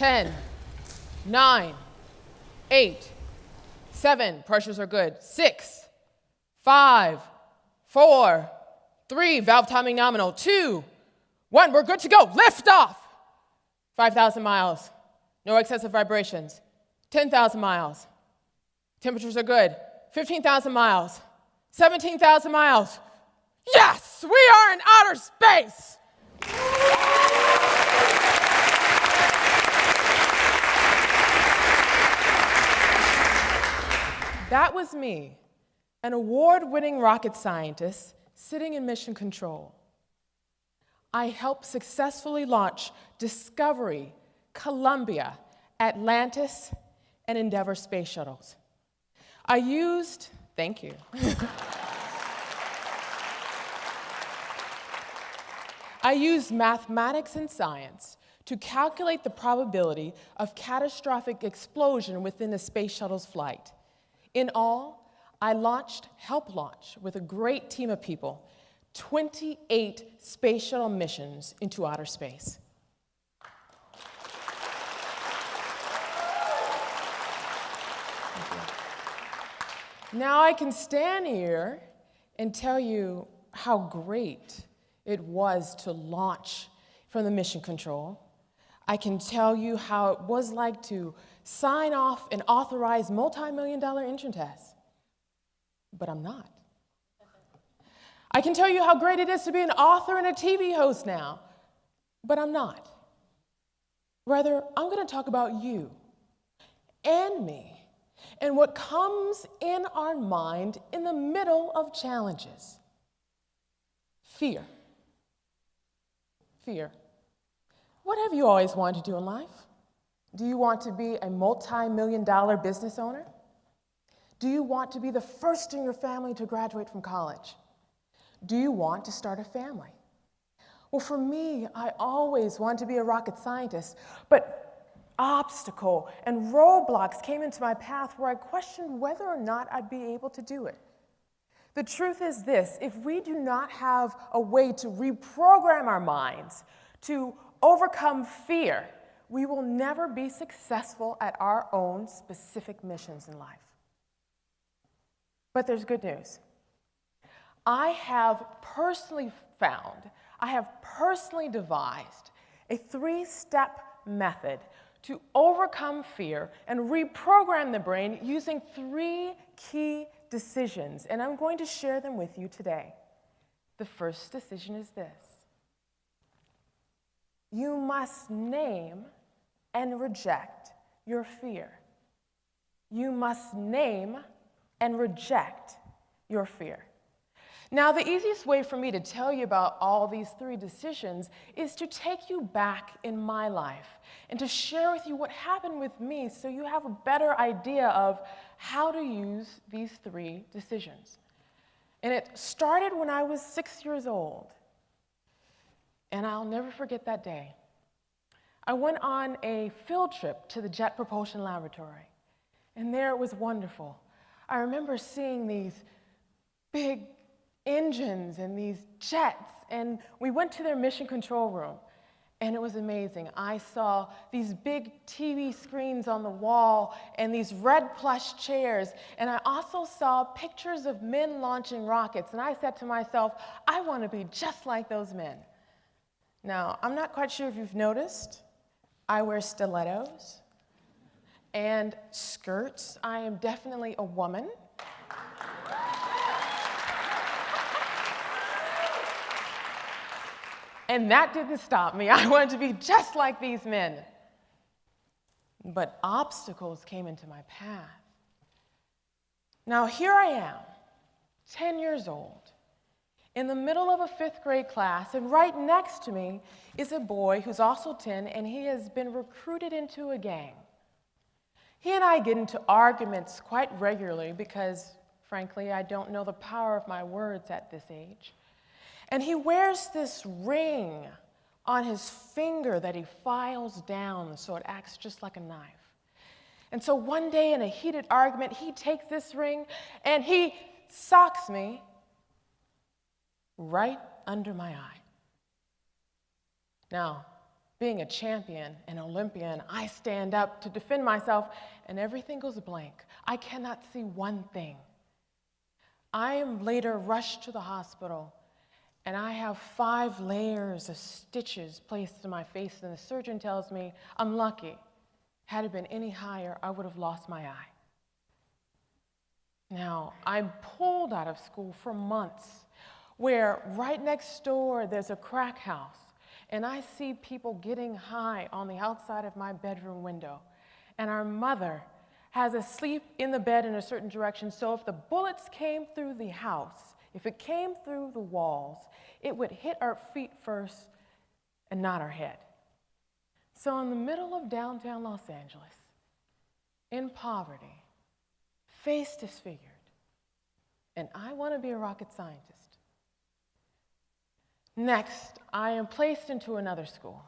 10, 9, 8, 7, pressures are good, 6, 5, 4, 3, valve timing nominal, 2, 1, we're good to go, lift off. 5,000 miles, no excessive vibrations. 10,000 miles, temperatures are good. 15,000 miles, 17,000 miles. Yes, we are in outer space. That was me, an award-winning rocket scientist sitting in mission control. I helped successfully launch Discovery, Columbia, Atlantis, and Endeavour space shuttles. Thank you. I used mathematics and science to calculate the probability of catastrophic explosion within the space shuttle's flight. In all, I helped launch with a great team of people, 28 space shuttle missions into outer space. Now I can stand here and tell you how great it was to launch from the mission control. I can tell you how it was like to sign off and authorize multi-million-dollar engine tests. But I'm not. I can tell you how great it is to be an author and a TV host now. But I'm not. Rather, I'm going to talk about you and me and what comes in our mind in the middle of challenges. Fear. Fear. What have you always wanted to do in life? Do you want to be a multi-million-dollar business owner? Do you want to be the first in your family to graduate from college? Do you want to start a family? Well, for me, I always wanted to be a rocket scientist, but obstacle and roadblocks came into my path where I questioned whether or not I'd be able to do it. The truth is this: if we do not have a way to reprogram our minds to overcome fear, we will never be successful at our own specific missions in life. But there's good news. I have personally devised a 3-step method to overcome fear and reprogram the brain using 3 key decisions, and I'm going to share them with you today. The first decision is this: you must name and reject your fear. You must name and reject your fear. Now, the easiest way for me to tell you about all these 3 decisions is to take you back in my life and to share with you what happened with me so you have a better idea of how to use these 3 decisions. And it started when I was 6 years old, and I'll never forget that day. I went on a field trip to the Jet Propulsion Laboratory, and there it was wonderful. I remember seeing these big engines and these jets, and we went to their mission control room, and it was amazing. I saw these big TV screens on the wall and these red plush chairs, and I also saw pictures of men launching rockets, and I said to myself, I want to be just like those men. Now, I'm not quite sure if you've noticed, I wear stilettos and skirts. I am definitely a woman. And that didn't stop me. I wanted to be just like these men. But obstacles came into my path. Now here I am, 10 years old, in the middle of a 5th grade class, and right next to me is a boy who's also 10, and he has been recruited into a gang. He and I get into arguments quite regularly because, frankly, I don't know the power of my words at this age. And he wears this ring on his finger that he files down so it acts just like a knife. And so one day in a heated argument, he takes this ring and he socks me right under my eye. Now, being a champion, an Olympian, I stand up to defend myself, and everything goes blank. I cannot see one thing. I am later rushed to the hospital, and I have 5 layers of stitches placed in my face, and the surgeon tells me I'm lucky. Had it been any higher, I would have lost my eye. Now, I'm pulled out of school for months, where right next door there's a crack house, and I see people getting high on the outside of my bedroom window. And our mother has us sleep in the bed in a certain direction, so if the bullets came through the house, if it came through the walls, it would hit our feet first and not our head. So in the middle of downtown Los Angeles, in poverty, face disfigured, and I want to be a rocket scientist. Next, I am placed into another school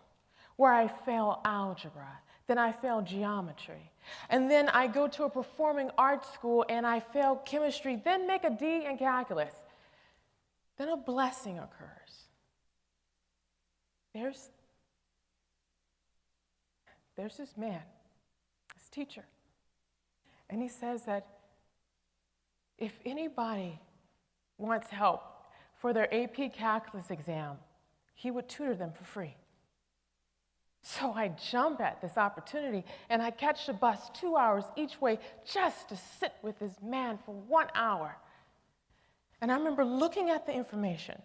where I fail algebra, then I fail geometry, and then I go to a performing arts school and I fail chemistry, then make a D in calculus. Then a blessing occurs. There's this man, this teacher, and he says that if anybody wants help for their AP calculus exam, he would tutor them for free. So I jump at this opportunity, and I catch the bus 2 hours each way just to sit with this man for 1 hour. And I remember looking at the information,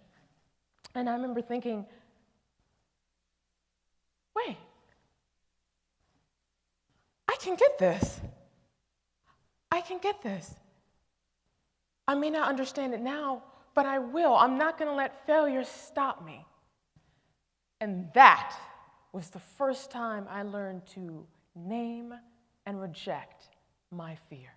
and I remember thinking, wait, I can get this. I can get this. I may not understand it now, but I will. I'm not going to let failure stop me. And that was the first time I learned to name and reject my fear.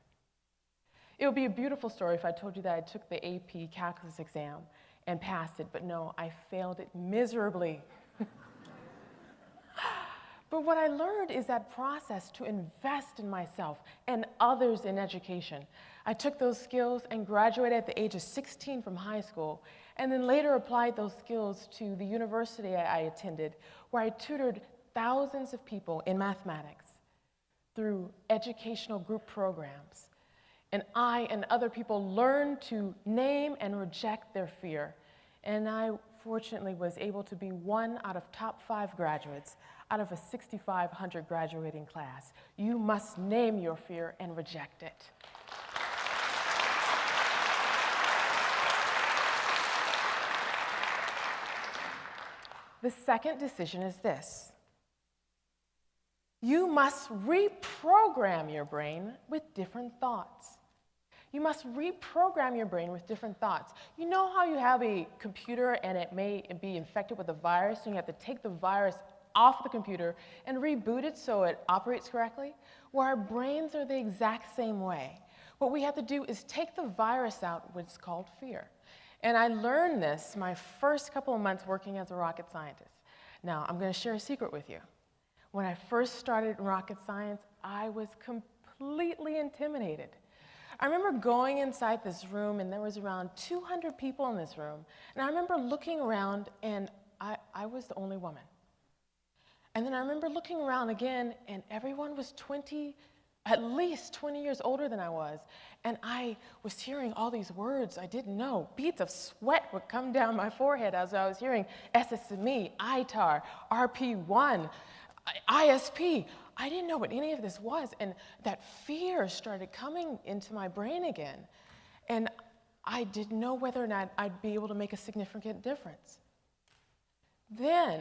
It would be a beautiful story if I told you that I took the AP calculus exam and passed it, but no, I failed it miserably. But what I learned is that process to invest in myself and others in education. I took those skills and graduated at the age of 16 from high school, and then later applied those skills to the university I attended, where I tutored thousands of people in mathematics through educational group programs. And I and other people learned to name and reject their fear. And I fortunately was able to be one out of top 5 graduates out of a 6,500 graduating class. You must name your fear and reject it. The second decision is this. You must reprogram your brain with different thoughts. You must reprogram your brain with different thoughts. You know how you have a computer and it may be infected with a virus, and you have to take the virus off the computer and reboot it so it operates correctly? Well, our brains are the exact same way. What we have to do is take the virus out, what's called fear. And I learned this my first couple of months working as a rocket scientist. Now, I'm going to share a secret with you. When I first started in rocket science, I was completely intimidated. I remember going inside this room, and there was around 200 people in this room. And I remember looking around, and I was the only woman. And then I remember looking around again, and everyone was at least 20 years older than I was. And I was hearing all these words I didn't know. Beads of sweat would come down my forehead as I was hearing SSME, ITAR, RP1, ISP. I didn't know what any of this was, and that fear started coming into my brain again. And I didn't know whether or not I'd be able to make a significant difference. Then,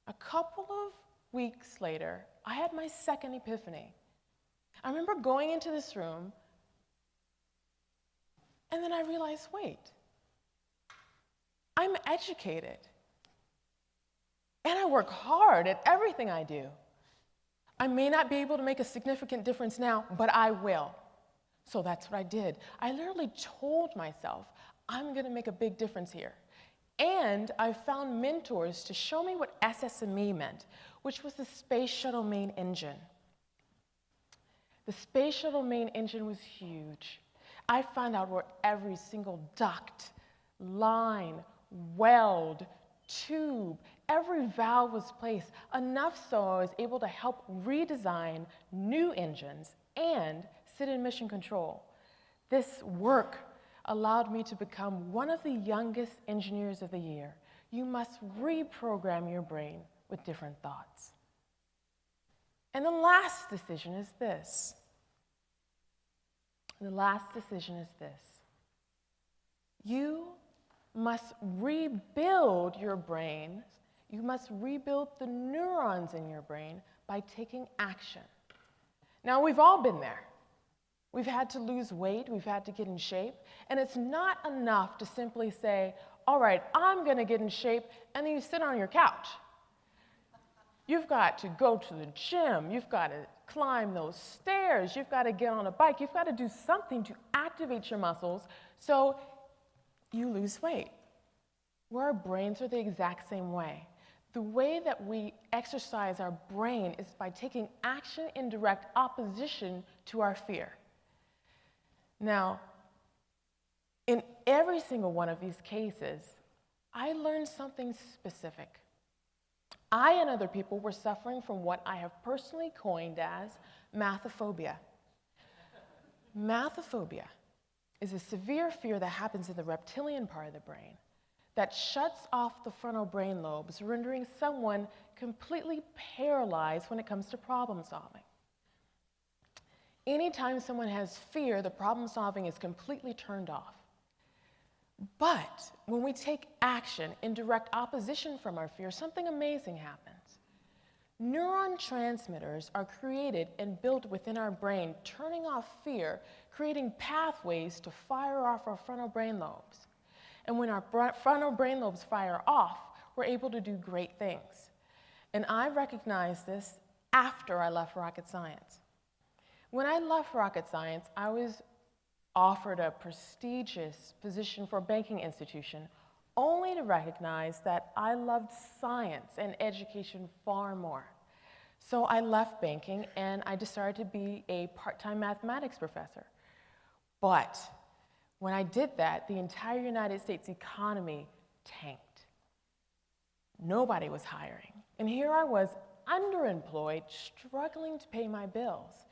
a couple of weeks later, I had my second epiphany. I remember going into this room, and then I realized, wait, I'm educated, and I work hard at everything I do. I may not be able to make a significant difference now, but I will. So that's what I did. I literally told myself, I'm going to make a big difference here. And I found mentors to show me what SSME meant, which was the Space Shuttle main engine. The Space Shuttle main engine was huge. I found out where every single duct, line, weld, tube, every valve was placed, enough so I was able to help redesign new engines and sit in mission control. This work allowed me to become one of the youngest engineers of the year. You must reprogram your brain with different thoughts. And the last decision is this. The last decision is this. You must rebuild your brain. You must rebuild the neurons in your brain by taking action. Now, we've all been there. We've had to lose weight, we've had to get in shape, and it's not enough to simply say, all right, I'm gonna get in shape, and then you sit on your couch. You've got to go to the gym, you've got to climb those stairs, you've got to get on a bike, you've got to do something to activate your muscles so you lose weight. Well, our brains are the exact same way. The way that we exercise our brain is by taking action in direct opposition to our fear. Now, in every single one of these cases, I learned something specific. I and other people were suffering from what I have personally coined as mathaphobia. Mathaphobia is a severe fear that happens in the reptilian part of the brain that shuts off the frontal brain lobes, rendering someone completely paralyzed when it comes to problem solving. Anytime someone has fear, the problem solving is completely turned off. But when we take action in direct opposition from our fear, something amazing happens. Neuron transmitters are created and built within our brain, turning off fear, creating pathways to fire off our frontal brain lobes. And when our frontal brain lobes fire off, we're able to do great things. And I recognized this after I left rocket science. When I left rocket science, I was offered a prestigious position for a banking institution, only to recognize that I loved science and education far more. So I left banking and I decided to be a part-time mathematics professor. But when I did that, the entire United States economy tanked. Nobody was hiring. And here I was, underemployed, struggling to pay my bills.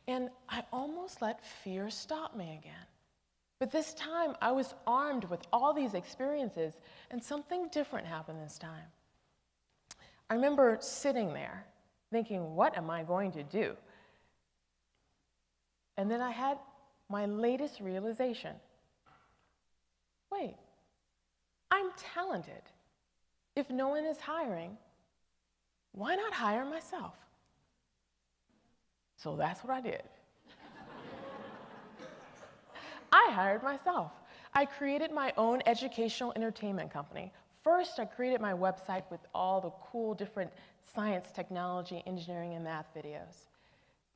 And I almost let fear stop me again. But this time, I was armed with all these experiences, and something different happened this time. I remember sitting there, thinking, what am I going to do? And then I had my latest realization. Wait, I'm talented. If no one is hiring, why not hire myself? So that's what I did. I hired myself. I created my own educational entertainment company. First, I created my website with all the cool different science, technology, engineering, and math videos.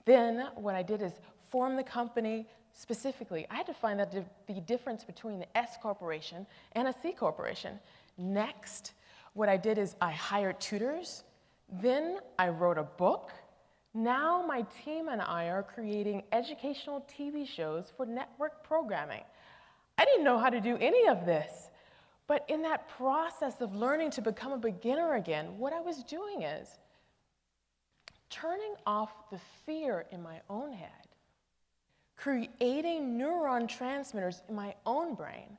Then what I did is form the company specifically. I had to find out the difference between the S corporation and a C corporation. Next, what I did is I hired tutors. Then I wrote a book. Now my team and I are creating educational TV shows for network programming. I didn't know how to do any of this. But in that process of learning to become a beginner again, what I was doing is turning off the fear in my own head, creating neuron transmitters in my own brain,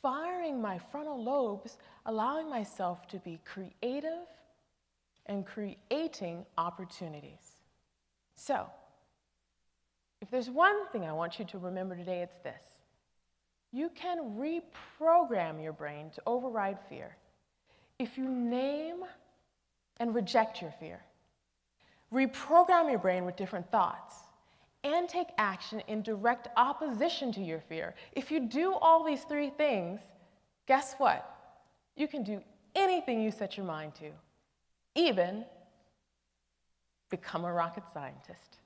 firing my frontal lobes, allowing myself to be creative and creating opportunities. So, if there's one thing I want you to remember today, it's this. You can reprogram your brain to override fear if you name and reject your fear. Reprogram your brain with different thoughts and take action in direct opposition to your fear. If you do all these three things, guess what? You can do anything you set your mind to, even become a rocket scientist.